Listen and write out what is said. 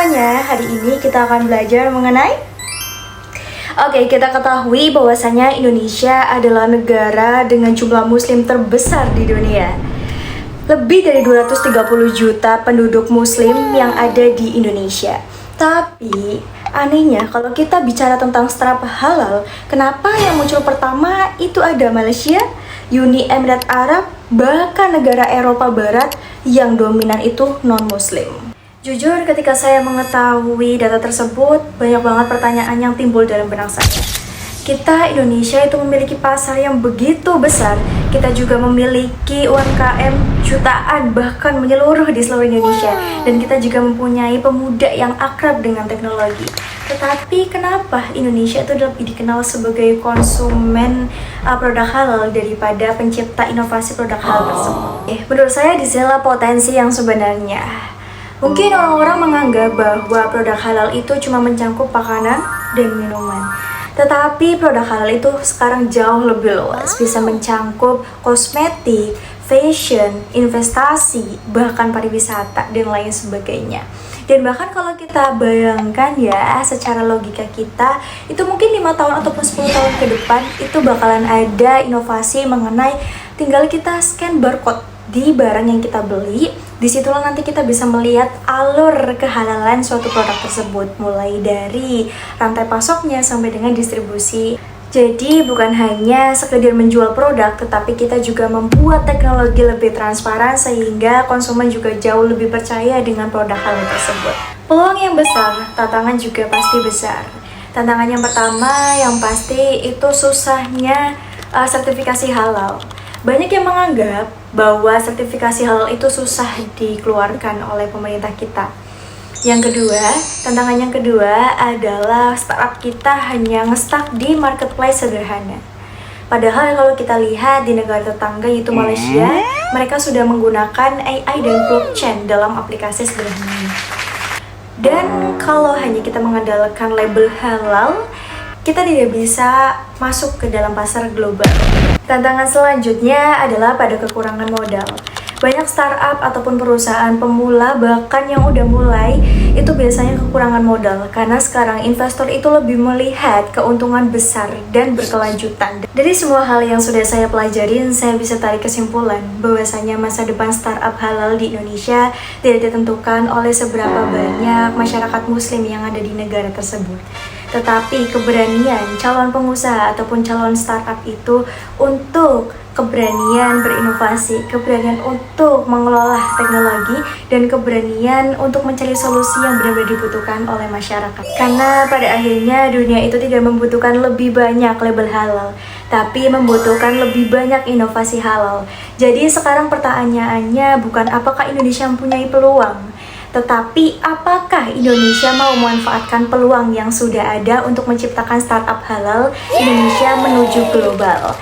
semuanya, hari ini kita akan belajar mengenai kita ketahui bahwasanya Indonesia adalah negara dengan jumlah muslim terbesar di dunia. Lebih dari 230 juta penduduk muslim yang ada di Indonesia. Tapi anehnya kalau kita bicara tentang startup halal, kenapa yang muncul pertama itu ada Malaysia, Uni Emirat Arab, bahkan negara Eropa Barat yang dominan itu non-muslim. Jujur ketika saya mengetahui data tersebut, banyak banget pertanyaan yang timbul dalam benak saya. Kita Indonesia itu memiliki pasar yang begitu besar, kita juga memiliki UMKM jutaan bahkan menyeluruh di seluruh Indonesia, dan kita juga mempunyai pemuda yang akrab dengan teknologi. Tetapi kenapa Indonesia itu lebih dikenal sebagai konsumen produk halal daripada pencipta inovasi produk halal tersebut? Menurut saya disinilah potensi yang sebenarnya. Mungkin orang-orang menganggap bahwa produk halal itu cuma mencangkup makanan dan minuman. Tetapi produk halal itu sekarang jauh lebih luas, bisa mencangkup kosmetik, fashion, investasi, bahkan pariwisata, dan lain sebagainya. Dan bahkan kalau kita bayangkan ya, secara logika kita, itu mungkin 5 tahun ataupun 10 tahun ke depan, itu bakalan ada inovasi mengenai tinggal kita scan barcode di barang yang kita beli. Disitulah nanti kita bisa melihat alur kehalalan suatu produk tersebut, mulai dari rantai pasoknya sampai dengan distribusi. Jadi bukan hanya sekedar menjual produk, tetapi kita juga membuat teknologi lebih transparan sehingga konsumen juga jauh lebih percaya dengan produk halal tersebut. Peluang yang besar, tantangan juga pasti besar. Tantangan yang pertama yang pasti itu susahnya sertifikasi halal. Banyak yang menganggap bahwa sertifikasi halal itu susah dikeluarkan oleh pemerintah kita. Yang kedua, tantangan yang kedua adalah startup kita hanya nge-stuck di marketplace sederhana. Padahal kalau kita lihat di negara tetangga yaitu Malaysia, mereka sudah menggunakan AI dan blockchain dalam aplikasi sederhana. Dan kalau hanya kita mengandalkan label halal, kita tidak bisa masuk ke dalam pasar global. Tantangan selanjutnya adalah pada kekurangan modal. Banyak startup ataupun perusahaan pemula bahkan yang udah mulai itu biasanya kekurangan modal, karena sekarang investor itu lebih melihat keuntungan besar dan berkelanjutan. Dari semua hal yang sudah saya pelajarin, saya bisa tarik kesimpulan bahwasanya masa depan startup halal di Indonesia tidak ditentukan oleh seberapa banyak masyarakat muslim yang ada di negara tersebut. Tetapi keberanian calon pengusaha ataupun calon startup itu untuk keberanian berinovasi, keberanian untuk mengelola teknologi, dan keberanian untuk mencari solusi yang benar-benar dibutuhkan oleh masyarakat. Karena pada akhirnya dunia itu tidak membutuhkan lebih banyak label halal, tapi membutuhkan lebih banyak inovasi halal. Jadi sekarang pertanyaannya bukan apakah Indonesia mempunyai peluang, tetapi apakah Indonesia mau memanfaatkan peluang yang sudah ada untuk menciptakan startup halal Indonesia menuju global.